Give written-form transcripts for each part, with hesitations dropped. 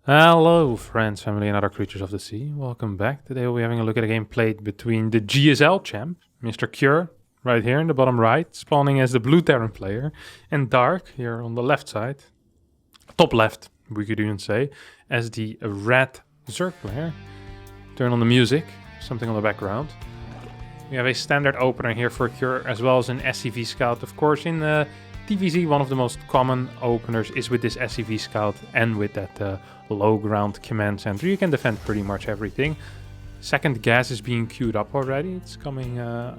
Hello friends, family and other creatures of the sea. Welcome back. Today we'll be having a look at a game played between the GSL champ, Mr. Cure, right here in the bottom right, spawning as the blue Terran player, and Dark, here on the left side, top left, we could even say, as the red Zerg player. Turn on the music, something on the background. We have a standard opener here for Cure, as well as an SCV Scout. Of course, in TVZ, one of the most common openers is with this SCV Scout and with that low ground command center. You can defend pretty much everything. Second gas is being queued up already. It's coming, not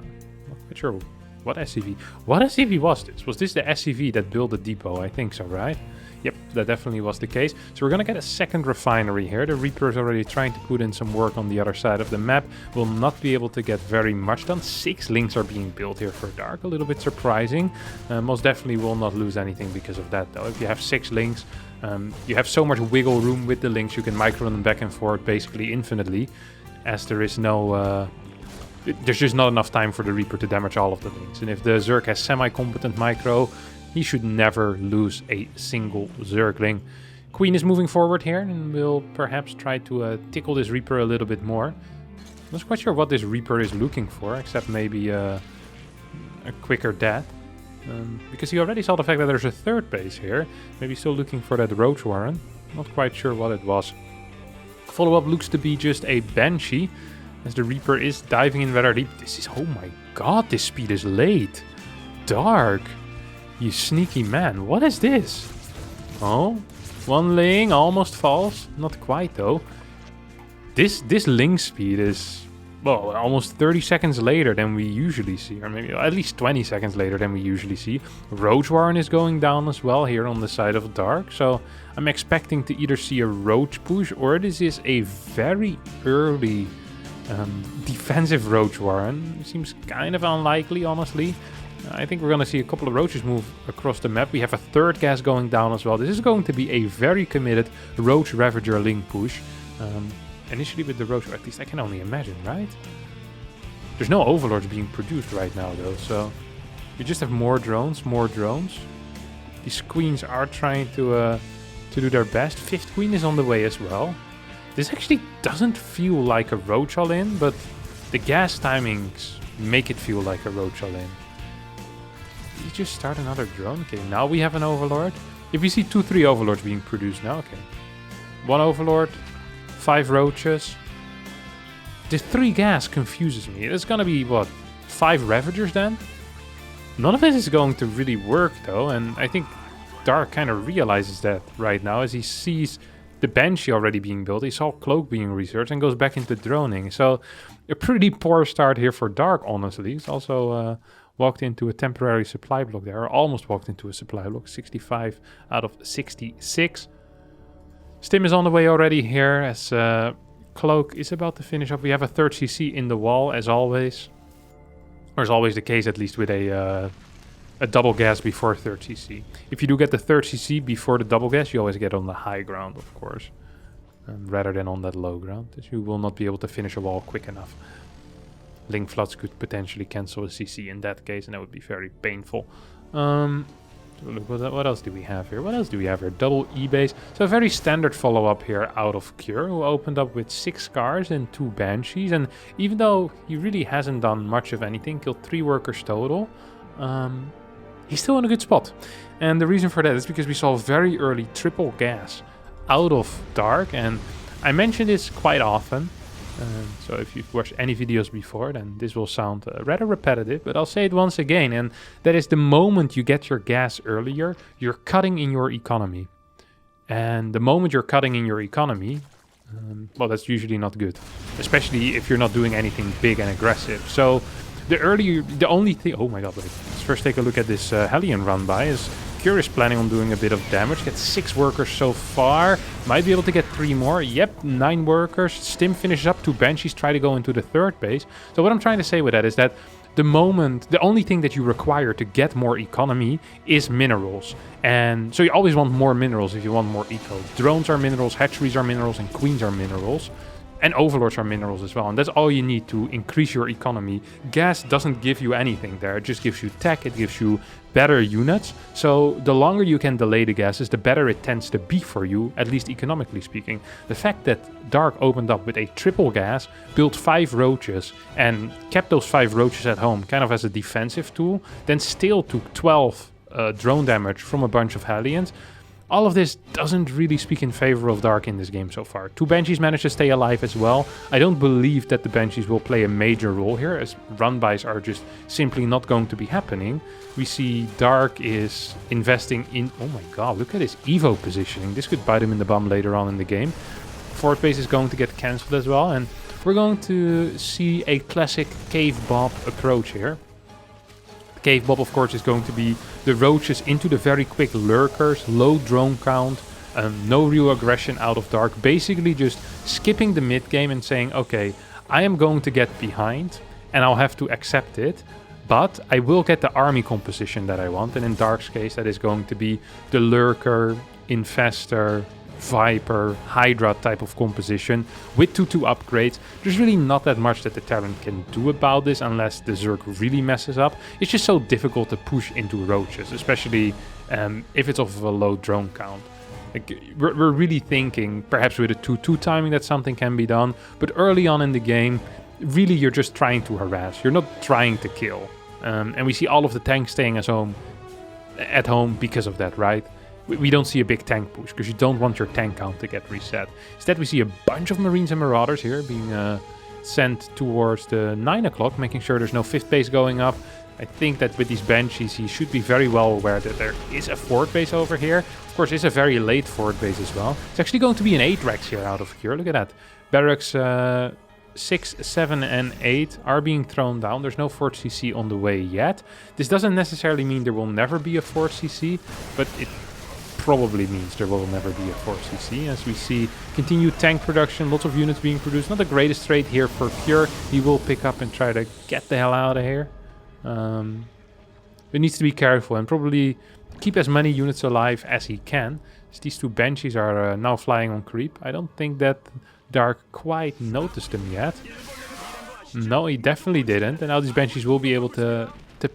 quite sure what SCV. What SCV was this? Was this the SCV that built the depot? I think so, right? Yep, that definitely was the case. So we're gonna get a second refinery here. The Reaper is already trying to put in some work on the other side of the map. Will not be able to get very much done. 6 links are being built here for Dark. A little bit surprising. Most definitely will not lose anything because of that though. If you have 6 links, you have so much wiggle room with the links. You can micro them back and forth basically infinitely, as there is no... there's just not enough time for the Reaper to damage all of the links. And if the Zerg has semi-competent micro, he should never lose a single Zergling. Queen is moving forward here and will perhaps try to tickle this Reaper a little bit more. I'm not quite sure what this Reaper is looking for, except maybe a quicker death. Because he already saw the fact that there's a third base here. Maybe still looking for that Roach Warren. Not quite sure what it was. Follow-up looks to be just a Banshee, as the Reaper is diving in rather deep. This is... oh my god, this speed is late. Dark. You sneaky man. What is this? Oh, one ling almost falls. Not quite though. This ling speed is, well, almost 30 seconds later than we usually see. Or maybe at least 20 seconds later than we usually see. Roach Warren is going down as well here on the side of Dark. So I'm expecting to either see a Roach push, or this is a very early defensive Roach Warren. Seems kind of unlikely, honestly. I think we're going to see a couple of Roaches move across the map. We have a third gas going down as well. This is going to be a very committed Roach Ravager Link push. Initially with the Roach, or at least I can only imagine, right? There's no Overlords being produced right now though, so we just have more drones, more drones. These Queens are trying to do their best. 5th Queen is on the way as well. This actually doesn't feel like a Roach all-in, but the gas timings make it feel like a Roach all-in. You just start another drone. Okay, now we have an Overlord. If you see 2-3 Overlords being produced now, okay. 1 Overlord, 5 Roaches. This 3 gas confuses me. It's gonna be, what, 5 Ravagers then? None of this is going to really work though, and I think Dark kind of realizes that right now as he sees the Banshee already being built. He saw Cloak being researched and goes back into droning. So a pretty poor start here for Dark, honestly. He's also... walked into a temporary supply block there, or almost walked into a supply block, 65 out of 66. Stim is on the way already here, as Cloak is about to finish up. We have a 3rd CC in the wall, as always. Or is always the case, at least with a double gas before 3rd CC. If you do get the 3rd CC before the double gas, you always get on the high ground, of course. Rather than on that low ground, as you will not be able to finish a wall quick enough. Link floods could potentially cancel a CC in that case, and that would be very painful. Look, what else do we have here? What else do we have here? Double E-base. So a very standard follow-up here out of Cure, who opened up with 6 Scars and 2 Banshees. And even though he really hasn't done much of anything, killed 3 workers total, he's still in a good spot. And the reason for that is because we saw very early triple gas out of Dark, and I mention this quite often. So if you've watched any videos before, then this will sound rather repetitive, but I'll say it once again, and that is the moment you get your gas earlier, you're cutting in your economy. And the moment you're cutting in your economy, well, that's usually not good, especially if you're not doing anything big and aggressive. So the only thing... oh my god, wait. Let's first take a look at this Hellion run by. Is Cure is planning on doing a bit of damage. Gets 6 workers so far. Might be able to get 3 more. Yep, 9 workers. Stim finishes up. 2 Banshees try to go into the 3rd base. So what I'm trying to say with that is that the only thing that you require to get more economy is minerals. And so you always want more minerals if you want more eco. Drones are minerals, hatcheries are minerals, and queens are minerals. And overlords are minerals as well, and that's all you need to increase your economy. Gas doesn't give you anything there, it just gives you tech, it gives you better units. So the longer you can delay the gases, the better it tends to be for you, at least economically speaking. The fact that Dark opened up with a triple gas, built 5 roaches, and kept those 5 roaches at home kind of as a defensive tool, then still took 12 drone damage from a bunch of Hellions. All of this doesn't really speak in favor of Dark in this game so far. 2 Banshees managed to stay alive as well. I don't believe that the Banshees will play a major role here, as run-bys are just simply not going to be happening. We see Dark is investing in... Oh my god, look at his Evo positioning. This could bite him in the bum later on in the game. Fort base is going to get cancelled as well, and we're going to see a classic Cave Bob approach here. Cave Bob, of course, is going to be the roaches into the very quick lurkers, low drone count, no real aggression out of Dark. Basically just skipping the mid game and saying, okay, I am going to get behind and I'll have to accept it, but I will get the army composition that I want. And in Dark's case, that is going to be the lurker, infestor, Viper, Hydra type of composition with 2/2 upgrades. There's really not that much that the Terran can do about this unless the Zerg really messes up. It's just so difficult to push into roaches, especially if it's of a low drone count. Like, we're really thinking, perhaps with a 2/2 timing, that something can be done, but early on in the game, really you're just trying to harass. You're not trying to kill. And we see all of the tanks staying at home because of that, right? We don't see a big tank push, because you don't want your tank count to get reset. Instead, we see a bunch of Marines and Marauders here being sent towards the 9 o'clock, making sure there's no 5th base going up. I think that with these Banshees, he should be very well aware that there is a fort base over here. Of course, it's a very late fort base as well. It's actually going to be an 8 Rex here out of here. Look at that. Barracks 6, 7, and 8 are being thrown down. There's no Fort CC on the way yet. This doesn't necessarily mean there will never be a Fort CC, but it probably means there will never be a Fort CC, as we see continued tank production, lots of units being produced. Not the greatest trade here for Cure. He will pick up and try to get the hell out of here. He needs to be careful and probably keep as many units alive as he can. As these 2 Banshees are now flying on creep. I don't think that Dark quite noticed them yet. No, he definitely didn't. And now these Banshees will be able to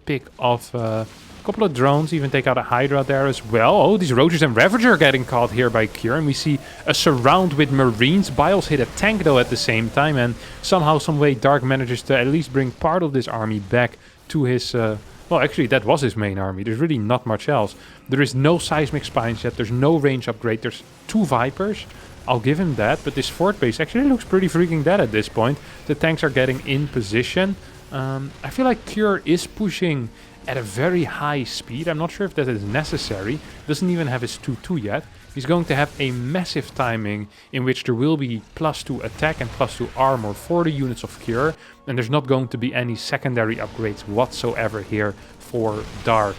pick off a couple of drones, even take out a Hydra there as well. Oh, these Roaches and Ravager are getting caught here by Cure. And we see a surround with Marines. Biles hit a tank though at the same time. And somehow, some way, Dark manages to at least bring part of this army back to his... well, actually, that was his main army. There's really not much else. There is no seismic spines yet. There's no range upgrade. There's 2 Vipers. I'll give him that. But this fort base actually looks pretty freaking dead at this point. The tanks are getting in position. I feel like Cure is pushing at a very high speed. I'm not sure if that is necessary. Doesn't even have his 2/2 yet. He's going to have a massive timing in which there will be +2 attack and +2 armor for the units of Cure. And there's not going to be any secondary upgrades whatsoever here for Dark.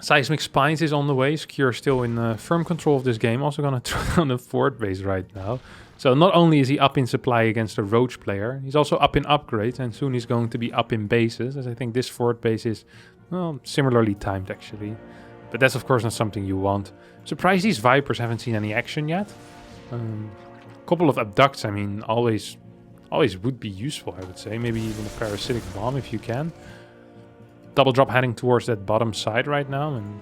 Seismic Spines is on the way. Cure still in firm control of this game. Also going to throw down a fort base right now. So not only is he up in supply against a Roach player, he's also up in upgrades, and soon he's going to be up in bases, as I think this fort base is, well, similarly timed actually. But that's of course not something you want. Surprised these Vipers haven't seen any action yet. Couple of abducts, I mean, always would be useful, I would say. Maybe even a parasitic bomb if you can. Double drop heading towards that bottom side right now, and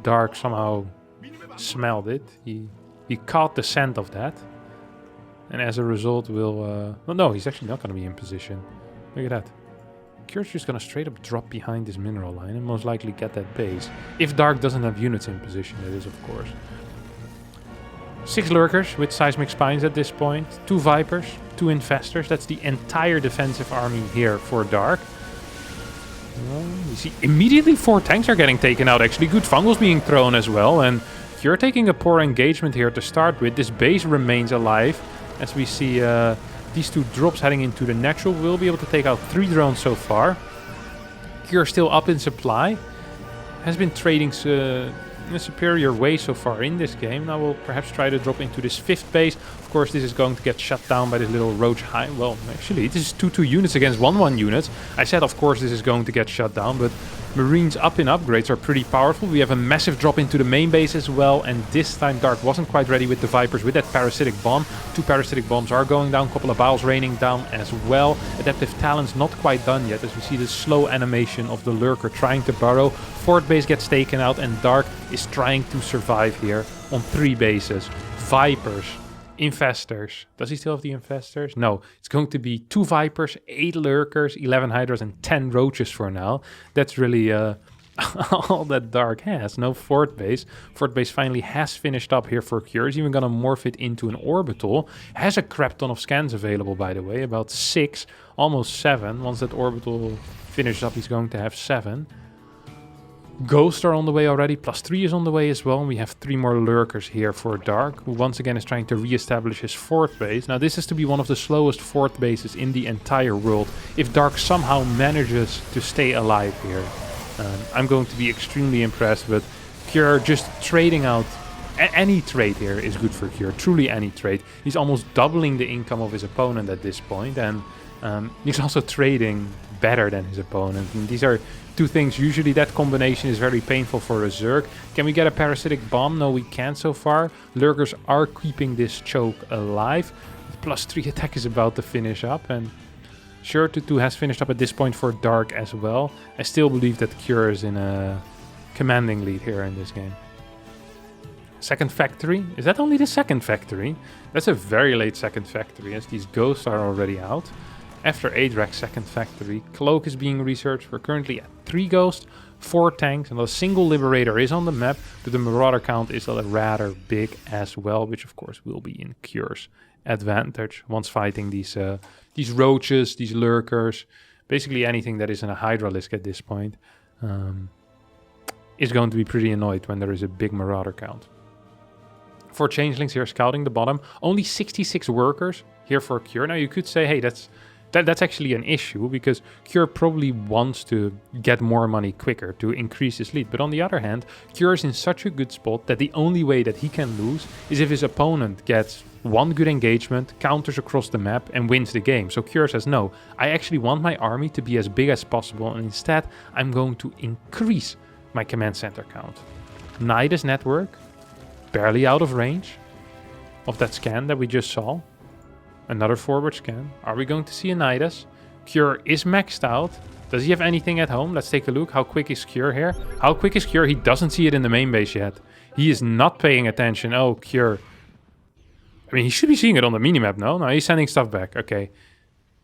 Dark somehow smelled it. He caught the scent of that. And as a result will... well, no, he's actually not going to be in position. Look at that. Cure's just going to straight up drop behind this mineral line and most likely get that base. If Dark doesn't have units in position, that is, of course. 6 Lurkers with Seismic Spines at this point. 2 Vipers, 2 Infestors. That's the entire defensive army here for Dark. You see immediately 4 tanks are getting taken out. Actually, good fungals being thrown as well. And Cure taking a poor engagement here to start with. This base remains alive. As we see these 2 drops heading into the natural, we'll be able to take out 3 drones so far. Cure still up in supply. Has been trading in a superior way so far in this game. Now we'll perhaps try to drop into this 5th base. Of course, this is going to get shut down by this little Roach high. Well, actually, this is 2/2 units against 1/1 units. I said, of course, this is going to get shut down, but Marines up in upgrades are pretty powerful. We have a massive drop into the main base as well, and this time Dark wasn't quite ready with the Vipers with that parasitic bomb. 2 parasitic bombs are going down, couple of Bowels raining down as well. Adaptive Talents not quite done yet, as we see the slow animation of the Lurker trying to burrow. Fort base gets taken out, and Dark is trying to survive here on 3 bases. Vipers, Infestors. Does he still have the Infestors? No. It's going to be 2 Vipers, 8 Lurkers, 11 Hydras, and 10 Roaches for now. That's really all that Dark has. No Fort base. Fort base finally has finished up here for Cure. He's even going to morph it into an Orbital. Has a crap ton of scans available, by the way. About 6, almost 7. Once that Orbital finishes up, he's going to have 7. Ghosts are on the way already, +3 is on the way as well, and we have 3 more Lurkers here for Dark, who once again is trying to re-establish his fort base. Now this is to be one of the slowest fort bases in the entire world. If Dark somehow manages to stay alive here, I'm going to be extremely impressed, but Cure just trading out, any trade here is good for Cure, truly any trade. He's almost doubling the income of his opponent at this point, and he's also trading better than his opponent. And these are 2 things. Usually that combination is very painful for a Zerg. Can we get a parasitic bomb? No, we can't so far. Lurkers are keeping this choke alive. The +3 attack is about to finish up, and sure, 2-2 has finished up at this point for Dark as well. I still believe that Cure is in a commanding lead here in this game. Second factory? Is that only the second factory? That's a very late second factory, as these ghosts are already out. After Adrax second factory, Cloak is being researched. We're currently at 3 ghosts, 4 tanks, and a single Liberator is on the map, but the Marauder count is rather big as well, which of course will be in Cure's advantage once fighting these Roaches, these Lurkers, basically anything that is in a Hydralisk at this point, is going to be pretty annoyed when there is a big Marauder count. 4 Changelings here scouting the bottom, only 66 workers here for Cure. Now you could say, hey, that's actually an issue, because Cure probably wants to get more money quicker to increase his lead. But on the other hand, Cure is in such a good spot that the only way that he can lose is if his opponent gets 1 good engagement, counters across the map, and wins the game. So Cure says, no, I actually want my army to be as big as possible, and instead I'm going to increase my command center count. Nidus network, barely out of range of that scan that we just saw. Another forward scan. Are we going to see a Nidus? Cure is maxed out. Does he have anything at home? Let's take a look. How quick is Cure here? How quick is Cure? He doesn't see it in the main base yet. He is not paying attention. Oh, Cure. I mean, he should be seeing it on the minimap, no? No, he's sending stuff back. Okay.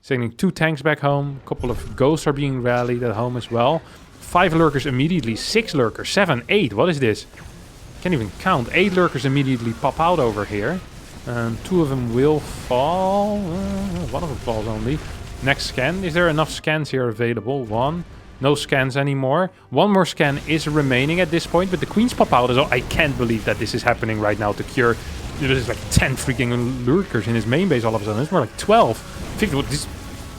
Sending 2 tanks back home. A couple of ghosts are being rallied at home as well. 5 Lurkers immediately. 6 Lurkers. 7, 8. What is this? Can't even count. 8 Lurkers immediately pop out over here. 2 of them will fall. 1 of them falls only. Next scan. Is there enough scans here available? 1. No scans anymore. 1 more scan is remaining at this point, but the queens pop out as well. I can't believe that this is happening right now to Cure. There's like 10 freaking Lurkers in his main base all of a sudden. It's more like 12. 50.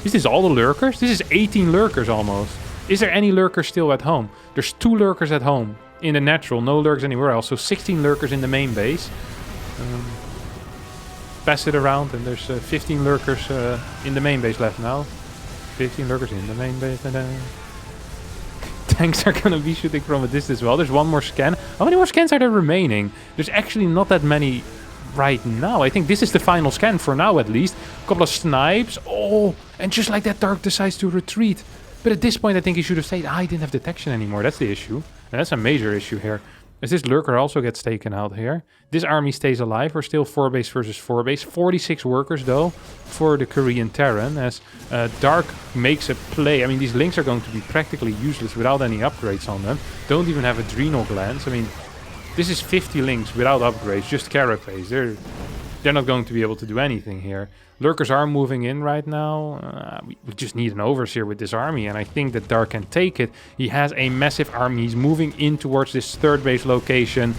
Is this all the Lurkers? This is 18 Lurkers almost. Is there any Lurkers still at home? There's 2 Lurkers at home in the natural. No Lurkers anywhere else. So 16 Lurkers in the main base. Pass it around, and there's 15 Lurkers in the main base left now. 15 Lurkers in the main base. Tanks are gonna be shooting from a distance as well. There's 1 more scan. How many more scans are there remaining? There's actually not that many right now. I think this is the final scan for now, at least. A couple of snipes. Oh, and just like that, Dark decides to retreat. But at this point, I think he should have said, he didn't have detection anymore. That's the issue. And that's a major issue here. As this Lurker also gets taken out here. This army stays alive. We're still 4 base versus 4 base. 46 workers though for the Korean Terran, as Dark makes a play. I mean, these links are going to be practically useless without any upgrades on them. Don't even have adrenal glands. I mean, this is 50 links without upgrades, just carapace. They're not going to be able to do anything here. Lurkers are moving in right now. We just need an overseer with this army, and I think that Dark can take it. He has a massive army. He's moving in towards this 3rd base location.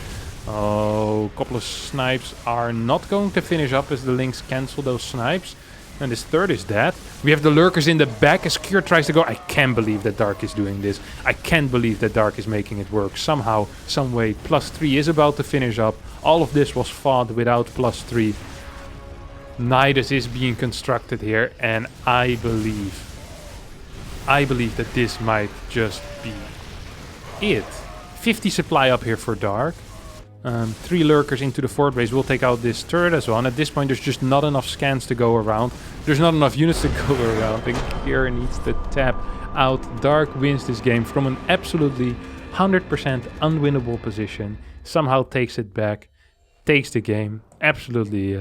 Oh, a couple of snipes are not going to finish up as the links cancel those snipes. And this 3rd is dead. We have the Lurkers in the back as Cure tries to go. I can't believe that Dark is doing this. I can't believe that Dark is making it work. Somehow, some way, +3 is about to finish up. All of this was fought without +3. Nidus is being constructed here, and I believe that this might just be it. 50 supply up here for Dark. 3 lurkers into the fort base will take out this turret as well. And at this point, there's just not enough scans to go around. There's not enough units to go around. And Kier needs to tap out. Dark wins this game from an absolutely 100% unwinnable position. Somehow takes it back. Takes the game. Absolutely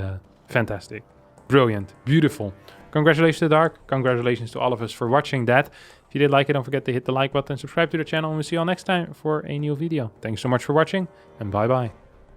fantastic. Brilliant. Beautiful. Congratulations to Dark. Congratulations to all of us for watching that. If you did like it, don't forget to hit the like button, subscribe to the channel, and we'll see you all next time for a new video. Thanks so much for watching, and bye-bye.